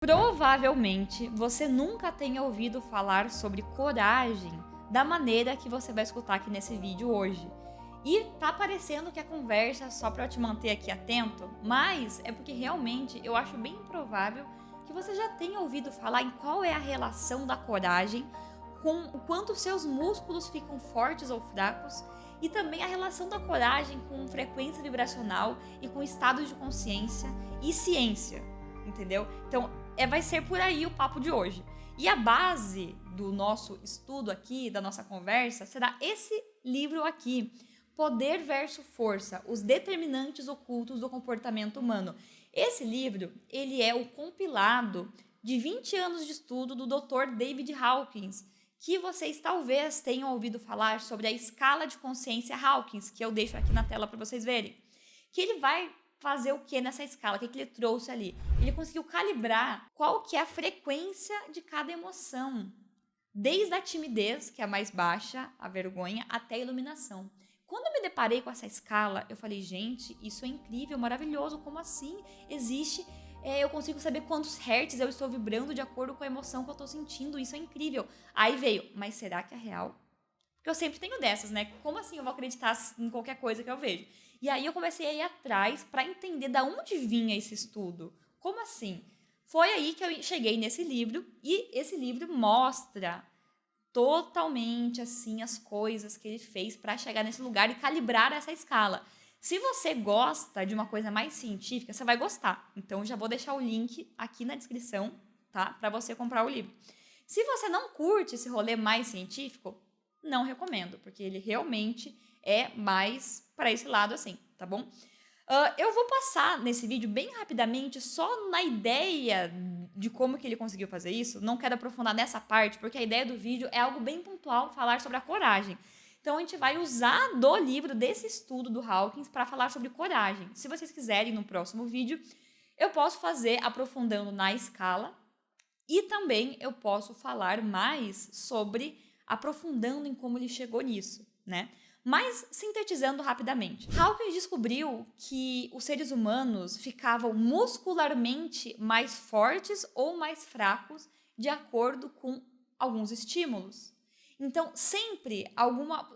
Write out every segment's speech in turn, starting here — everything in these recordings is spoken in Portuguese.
Provavelmente você nunca tenha ouvido falar sobre coragem da maneira que você vai escutar aqui nesse vídeo hoje. E tá parecendo que a conversa é só para eu te manter aqui atento, mas é porque realmente eu acho bem improvável que você já tenha ouvido falar em qual é a relação da coragem com o quanto seus músculos ficam fortes ou fracos e também a relação da coragem com frequência vibracional e com estados de consciência e ciência, entendeu? Então, vai ser por aí o papo de hoje. E a base do nosso estudo aqui, da nossa conversa, será esse livro aqui, Poder versus Força, os determinantes ocultos do comportamento humano. Esse livro, ele é o compilado de 20 anos de estudo do Dr. David Hawkins, que vocês talvez tenham ouvido falar sobre a escala de consciência Hawkins, que eu deixo aqui na tela para vocês verem. Que ele vai fazer o que nessa escala? O que ele trouxe ali? Ele conseguiu calibrar qual que é a frequência de cada emoção, desde a timidez, que é a mais baixa, a vergonha, até a iluminação. Quando eu me deparei com essa escala, eu falei, gente, isso é incrível, maravilhoso, como assim? Existe, eu consigo saber quantos hertz eu estou vibrando de acordo com a emoção que eu estou sentindo, isso é incrível. Aí veio, mas será que é real? Porque eu sempre tenho dessas, né? Como assim eu vou acreditar em qualquer coisa que eu vejo? E aí eu comecei a ir atrás para entender de onde vinha esse estudo. Como assim? Foi aí que eu cheguei nesse livro e esse livro mostra totalmente assim as coisas que ele fez para chegar nesse lugar e calibrar essa escala. Se você gosta de uma coisa mais científica, você vai gostar. Então já vou deixar o link aqui na descrição, tá? Para você comprar o livro. Se você não curte esse rolê mais científico, não recomendo, porque ele realmente é mais para esse lado assim, tá bom? Eu vou passar nesse vídeo bem rapidamente só na ideia de como que ele conseguiu fazer isso. Não quero aprofundar nessa parte, porque a ideia do vídeo é algo bem pontual, falar sobre a coragem. Então a gente vai usar do livro, desse estudo do Hawkins, para falar sobre coragem. Se vocês quiserem, no próximo vídeo, eu posso fazer aprofundando na escala e também eu posso falar mais sobre aprofundando em como ele chegou nisso, né? Mas, sintetizando rapidamente, Hawkins descobriu que os seres humanos ficavam muscularmente mais fortes ou mais fracos de acordo com alguns estímulos. Então, sempre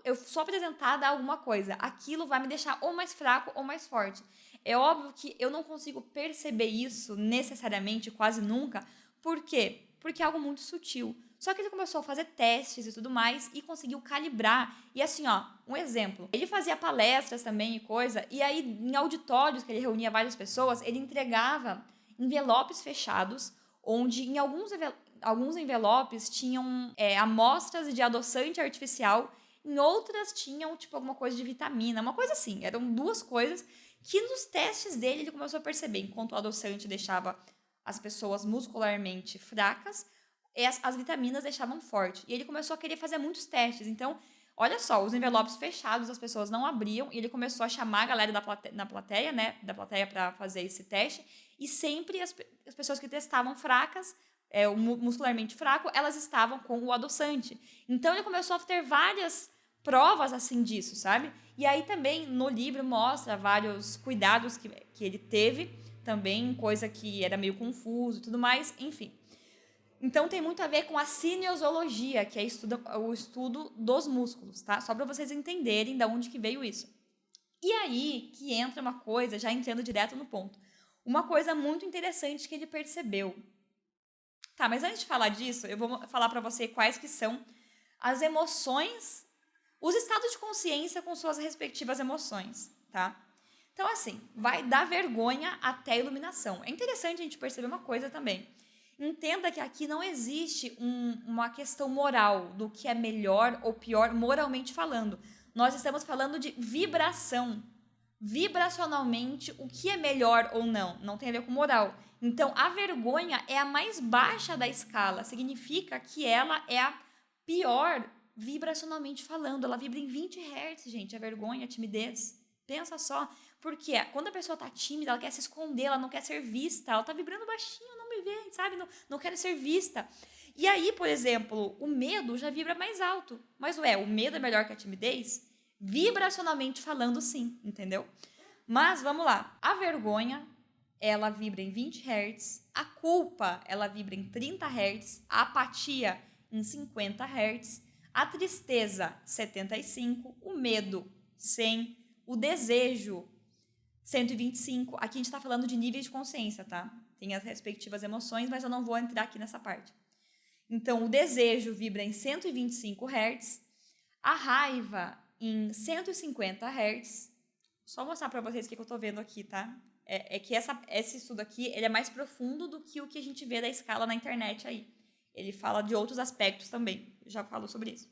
eu sou apresentada a alguma coisa, aquilo vai me deixar ou mais fraco ou mais forte. É óbvio que eu não consigo perceber isso necessariamente, quase nunca. Por quê? Porque é algo muito sutil. Só que ele começou a fazer testes e tudo mais e conseguiu calibrar. E assim, ó, um exemplo. Ele fazia palestras também e coisa, e aí em auditórios que ele reunia várias pessoas, ele entregava envelopes fechados, onde em alguns envelopes tinham amostras de adoçante artificial, em outras tinham, tipo, alguma coisa de vitamina, uma coisa assim. Eram duas coisas que nos testes dele ele começou a perceber. Enquanto o adoçante deixava as pessoas muscularmente fracas, as vitaminas deixavam forte. E ele começou a querer fazer muitos testes. Então, olha só, os envelopes fechados, as pessoas não abriam, e ele começou a chamar a galera da plateia, né, da plateia para fazer esse teste, e sempre as pessoas que testavam fracas, muscularmente fraco, elas estavam com o adoçante. Então, ele começou a ter várias provas assim disso, sabe? E aí também no livro mostra vários cuidados que ele teve, também coisa que era meio confuso e tudo mais, enfim. Então tem muito a ver com a cinesiologia, que é o estudo dos músculos, tá? Só para vocês entenderem de onde que veio isso. E aí que entra uma coisa, já entrando direto no ponto. Uma coisa muito interessante que ele percebeu. Tá, mas antes de falar disso, eu vou falar para você quais que são as emoções, os estados de consciência com suas respectivas emoções, tá? Então, assim, vai da vergonha até a iluminação. É interessante a gente perceber uma coisa também. Entenda que aqui não existe uma questão moral do que é melhor ou pior moralmente falando. Nós estamos falando de vibração. Vibracionalmente, o que é melhor ou não? Não tem a ver com moral. Então, a vergonha é a mais baixa da escala. Significa que ela é a pior vibracionalmente falando. Ela vibra em 20 Hz, gente. A vergonha, a timidez. Pensa só. Porque quando a pessoa tá tímida, ela quer se esconder, ela não quer ser vista. Ela tá vibrando baixinho, não me vê, sabe? Não quero ser vista. E aí, por exemplo, o medo já vibra mais alto. Mas, o medo é melhor que a timidez? Vibracionalmente falando, sim, entendeu? Mas, vamos lá. A vergonha ela vibra em 20 Hz, a culpa, ela vibra em 30 Hz, a apatia em 50 Hz, a tristeza 75, o medo 100, o desejo 125. Aqui a gente está falando de níveis de consciência, tá? Tem as respectivas emoções, mas eu não vou entrar aqui nessa parte. Então, o desejo vibra em 125 Hz, a raiva em 150 Hz. Só mostrar para vocês o que eu tô vendo aqui, tá? É que esse estudo aqui, ele é mais profundo do que o que a gente vê da escala na internet aí. Ele fala de outros aspectos também. Já falou sobre isso.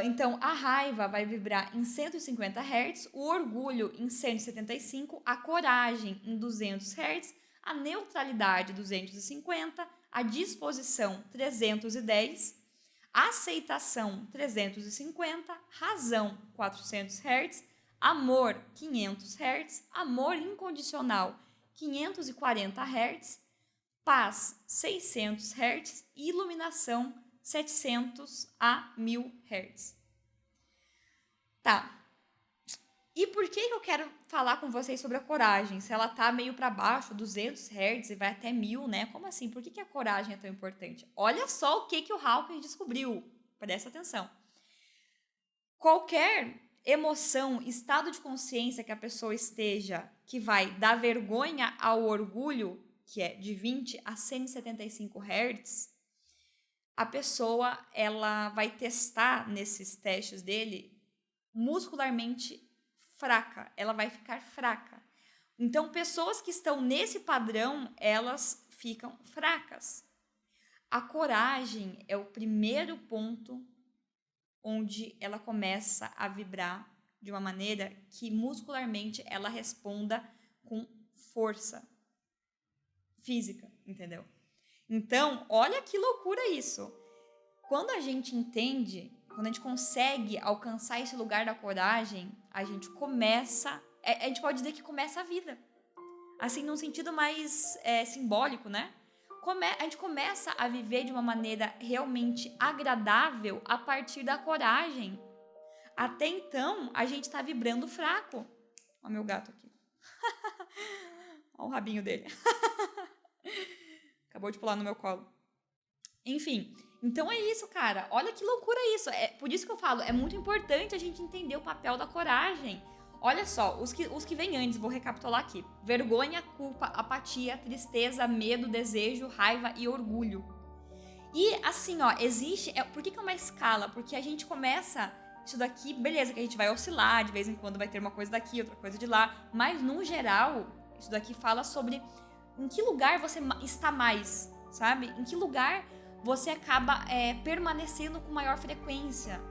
Então, a raiva vai vibrar em 150 Hz, o orgulho em 175, a coragem em 200 Hz, a neutralidade 250, a disposição 310, a aceitação 350, razão 400 Hz, amor 500 Hz, amor incondicional 540 Hz, paz 600 Hz e iluminação 700 a 1000 Hz. Tá. E por que eu quero falar com vocês sobre a coragem? Se ela tá meio para baixo, 200 Hz e vai até 1000, né? Como assim? Por que a coragem é tão importante? Olha só o que o Hawkins descobriu. Presta atenção. Qualquer emoção, estado de consciência que a pessoa esteja, que vai da vergonha ao orgulho, que é de 20 a 175 Hz, a pessoa ela vai testar nesses testes dele muscularmente fraca, ela vai ficar fraca. Então, pessoas que estão nesse padrão, elas ficam fracas. A coragem é o primeiro ponto onde ela começa a vibrar de uma maneira que muscularmente ela responda com força física, entendeu? Então, olha que loucura isso. Quando a gente entende, quando a gente consegue alcançar esse lugar da coragem, a gente começa, a gente pode dizer que começa a vida. Assim, num sentido mais simbólico, né? A gente começa a viver de uma maneira realmente agradável a partir da coragem. Até então, a gente tá vibrando fraco. Olha o meu gato aqui. Olha o rabinho dele. Acabou de pular no meu colo. Enfim, então é isso, cara. Olha que loucura isso. É por isso que eu falo, é muito importante a gente entender o papel da coragem. Olha só, os que vêm antes, vou recapitular aqui. Vergonha, culpa, apatia, tristeza, medo, desejo, raiva e orgulho. E assim, ó, existe... por que é uma escala? Porque a gente começa... Isso daqui, beleza, que a gente vai oscilar, de vez em quando vai ter uma coisa daqui, outra coisa de lá. Mas, no geral, isso daqui fala sobre em que lugar você está mais, sabe? Em que lugar você acaba permanecendo com maior frequência.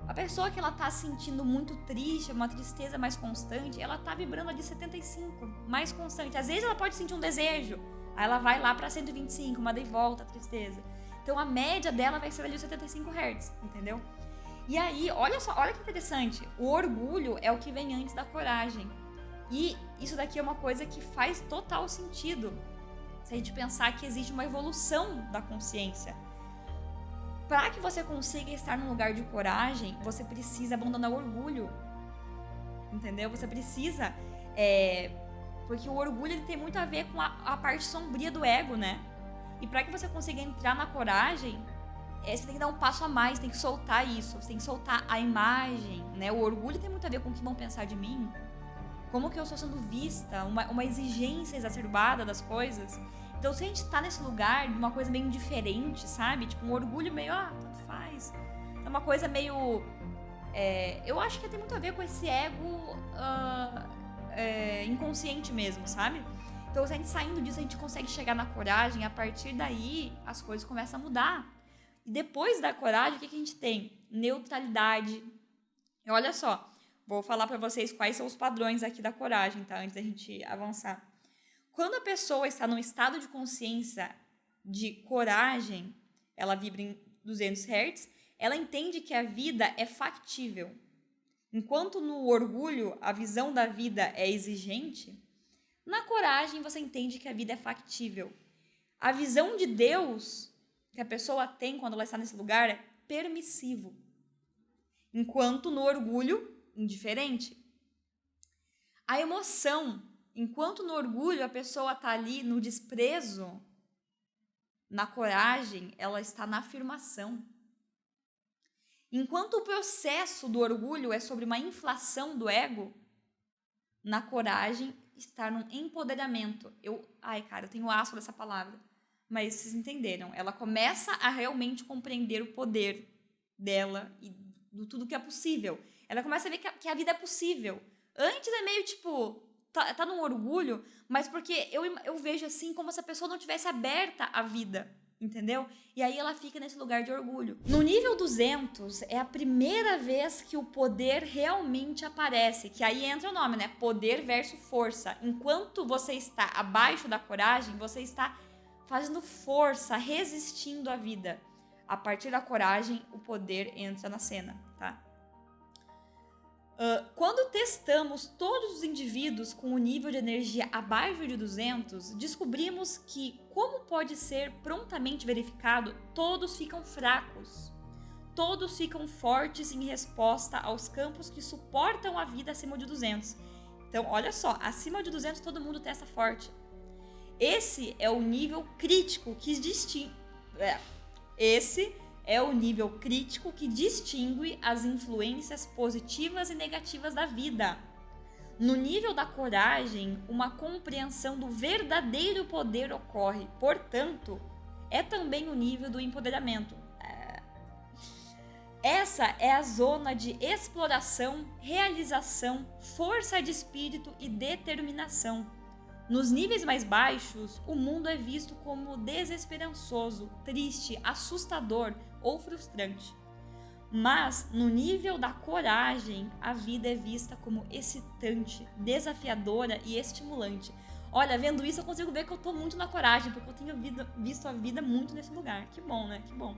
A pessoa que ela tá sentindo muito triste, uma tristeza mais constante, ela tá vibrando ali 75, mais constante. Às vezes ela pode sentir um desejo, aí ela vai lá pra 125, mas daí volta a tristeza. Então a média dela vai ser ali os 75 Hz, entendeu? E aí, olha só, olha que interessante. O orgulho é o que vem antes da coragem. E isso daqui é uma coisa que faz total sentido. Se a gente pensar que existe uma evolução da consciência. Para que você consiga estar num lugar de coragem, você precisa abandonar o orgulho. Entendeu? Você precisa... porque o orgulho ele tem muito a ver com a parte sombria do ego, né? E para que você consiga entrar na coragem, você tem que dar um passo a mais, tem que soltar isso. Você tem que soltar a imagem, né? O orgulho tem muito a ver com o que vão pensar de mim. Como que eu estou sendo vista, uma exigência exacerbada das coisas. Então, se a gente tá nesse lugar de uma coisa meio indiferente, sabe? Tipo, um orgulho meio, tanto faz. É uma coisa meio... eu acho que tem muito a ver com esse ego inconsciente mesmo, sabe? Então, se a gente saindo disso, a gente consegue chegar na coragem. A partir daí, as coisas começam a mudar. E depois da coragem, o que a gente tem? Neutralidade. E olha só, vou falar pra vocês quais são os padrões aqui da coragem, tá? Antes da gente avançar. Quando a pessoa está num estado de consciência de coragem, ela vibra em 200 Hz, ela entende que a vida é factível. Enquanto no orgulho a visão da vida é exigente, na coragem você entende que a vida é factível. A visão de Deus que a pessoa tem quando ela está nesse lugar é permissivo. Enquanto no orgulho, indiferente. A emoção Enquanto no orgulho a pessoa tá ali no desprezo, na coragem ela está na afirmação. Enquanto o processo do orgulho é sobre uma inflação do ego, na coragem está no empoderamento. Eu tenho asco dessa palavra, mas vocês entenderam. Ela começa a realmente compreender o poder dela e do tudo que é possível. Ela começa a ver que a vida é possível. Antes é meio tipo, tá num orgulho, mas porque eu vejo assim como se a pessoa não tivesse aberta à vida, entendeu? E aí ela fica nesse lugar de orgulho. No nível 200, é a primeira vez que o poder realmente aparece, que aí entra o nome, né? Poder versus força. Enquanto você está abaixo da coragem, você está fazendo força, resistindo à vida. A partir da coragem, o poder entra na cena, tá? Quando testamos todos os indivíduos com o nível de energia abaixo de 200, descobrimos que, como pode ser prontamente verificado, todos ficam fracos. Todos ficam fortes em resposta aos campos que suportam a vida acima de 200. Então, olha só, acima de 200 todo mundo testa forte. Esse é o nível crítico que distingue... Esse é o nível crítico que distingue as influências positivas e negativas da vida. No nível da coragem, uma compreensão do verdadeiro poder ocorre. Portanto, é também o nível do empoderamento. Essa é a zona de exploração, realização, força de espírito e determinação. Nos níveis mais baixos, o mundo é visto como desesperançoso, triste, assustador ou frustrante. Mas, no nível da coragem, a vida é vista como excitante, desafiadora e estimulante. Olha, vendo isso eu consigo ver que eu tô muito na coragem, porque eu tenho visto a vida muito nesse lugar. Que bom, né? Que bom.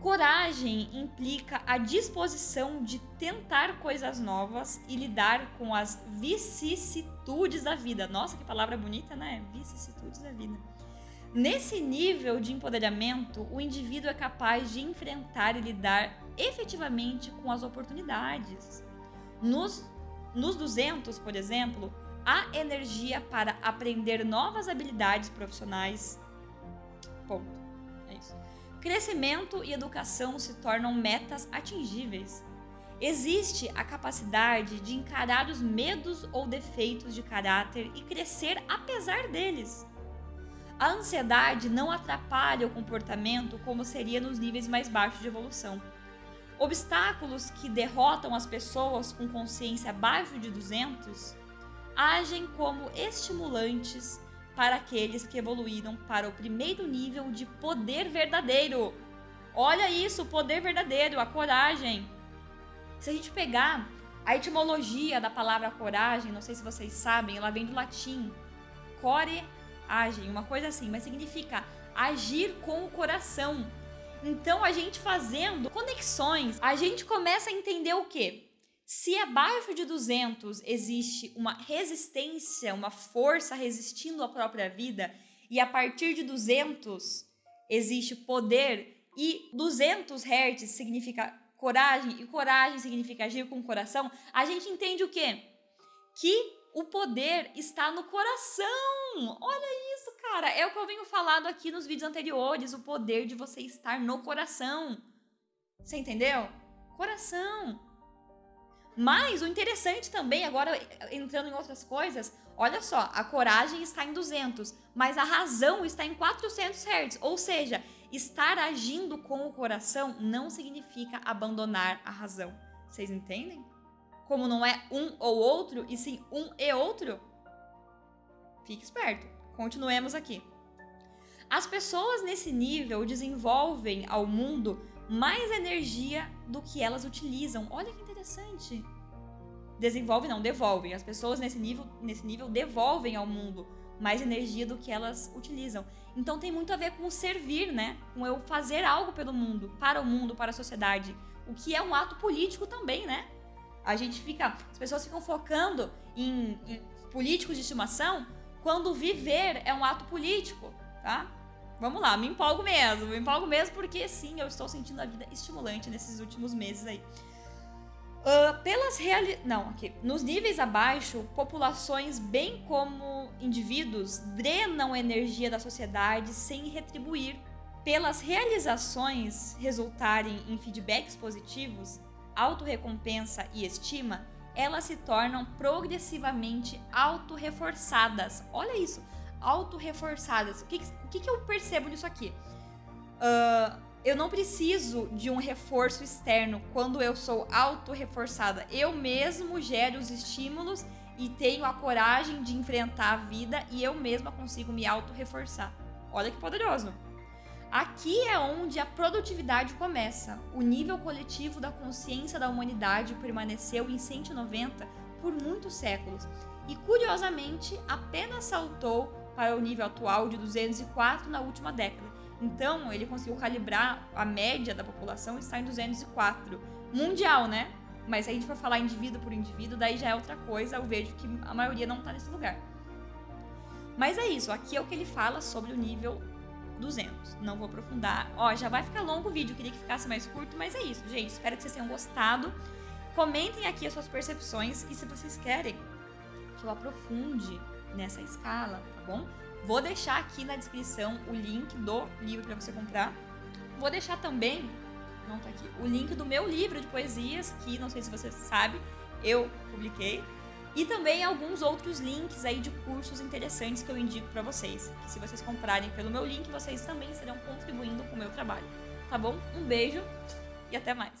Coragem implica a disposição de tentar coisas novas e lidar com as vicissitudes da vida. Nossa, que palavra bonita, né? Vicissitudes da vida. Nesse nível de empoderamento, o indivíduo é capaz de enfrentar e lidar efetivamente com as oportunidades. Nos 200, por exemplo, há energia para aprender novas habilidades profissionais. Ponto. É isso. Crescimento e educação se tornam metas atingíveis. Existe a capacidade de encarar os medos ou defeitos de caráter e crescer apesar deles. A ansiedade não atrapalha o comportamento como seria nos níveis mais baixos de evolução. Obstáculos que derrotam as pessoas com consciência abaixo de 200 agem como estimulantes para aqueles que evoluíram para o primeiro nível de poder verdadeiro. Olha isso, o poder verdadeiro, a coragem. Se a gente pegar a etimologia da palavra coragem, não sei se vocês sabem, ela vem do latim. Coreagem, uma coisa assim, mas significa agir com o coração. Então, a gente fazendo conexões, a gente começa a entender o quê? Se abaixo de 200 existe uma resistência, uma força resistindo à própria vida, e a partir de 200 existe poder, e 200 Hz significa coragem, e coragem significa agir com o coração, a gente entende o quê? Que o poder está no coração! Olha isso, cara! É o que eu venho falando aqui nos vídeos anteriores, o poder de você estar no coração. Você entendeu? Coração! Mas o interessante também, agora entrando em outras coisas, olha só, a coragem está em 200, mas a razão está em 400 Hz. Ou seja, estar agindo com o coração não significa abandonar a razão. Vocês entendem? Como não é um ou outro, e sim um e outro? Fique esperto. Continuemos aqui. As pessoas nesse nível desenvolvem ao mundo mais energia do que elas utilizam. Olha que interessante. Devolvem. As pessoas nesse nível devolvem ao mundo mais energia do que elas utilizam. Então tem muito a ver com o servir, né? Com eu fazer algo pelo mundo, para a sociedade. O que é um ato político também, né? As pessoas ficam focando em políticos de estimação, quando viver é um ato político, tá? Vamos lá, me empolgo mesmo porque sim, eu estou sentindo a vida estimulante nesses últimos meses aí. Nos níveis abaixo, populações, bem como indivíduos, drenam energia da sociedade sem retribuir. Pelas realizações resultarem em feedbacks positivos, autorrecompensa e estima, elas se tornam progressivamente autorreforçadas. Olha isso, autorreforçadas. O que eu percebo nisso aqui? Eu não preciso de um reforço externo quando eu sou autorreforçada. Eu mesmo gero os estímulos e tenho a coragem de enfrentar a vida e eu mesma consigo me autorreforçar. Olha que poderoso. Aqui é onde a produtividade começa. O nível coletivo da consciência da humanidade permaneceu em 190 por muitos séculos e, curiosamente, apenas saltou para o nível atual de 204 na última década. Então, ele conseguiu calibrar a média da população e está em 204. Mundial, né? Mas se a gente for falar indivíduo por indivíduo, daí já é outra coisa. Eu vejo que a maioria não está nesse lugar. Mas é isso. Aqui é o que ele fala sobre o nível 200. Não vou aprofundar. Já vai ficar longo o vídeo. Eu queria que ficasse mais curto, mas é isso, gente. Espero que vocês tenham gostado. Comentem aqui as suas percepções e se vocês querem que eu aprofunde nessa escala, tá bom? Vou deixar aqui na descrição o link do livro para você comprar. Vou deixar também, não tá aqui, o link do meu livro de poesias, que não sei se você sabe, eu publiquei. E também alguns outros links aí de cursos interessantes que eu indico para vocês. Que se vocês comprarem pelo meu link, vocês também estarão contribuindo com o meu trabalho. Tá bom? Um beijo e até mais!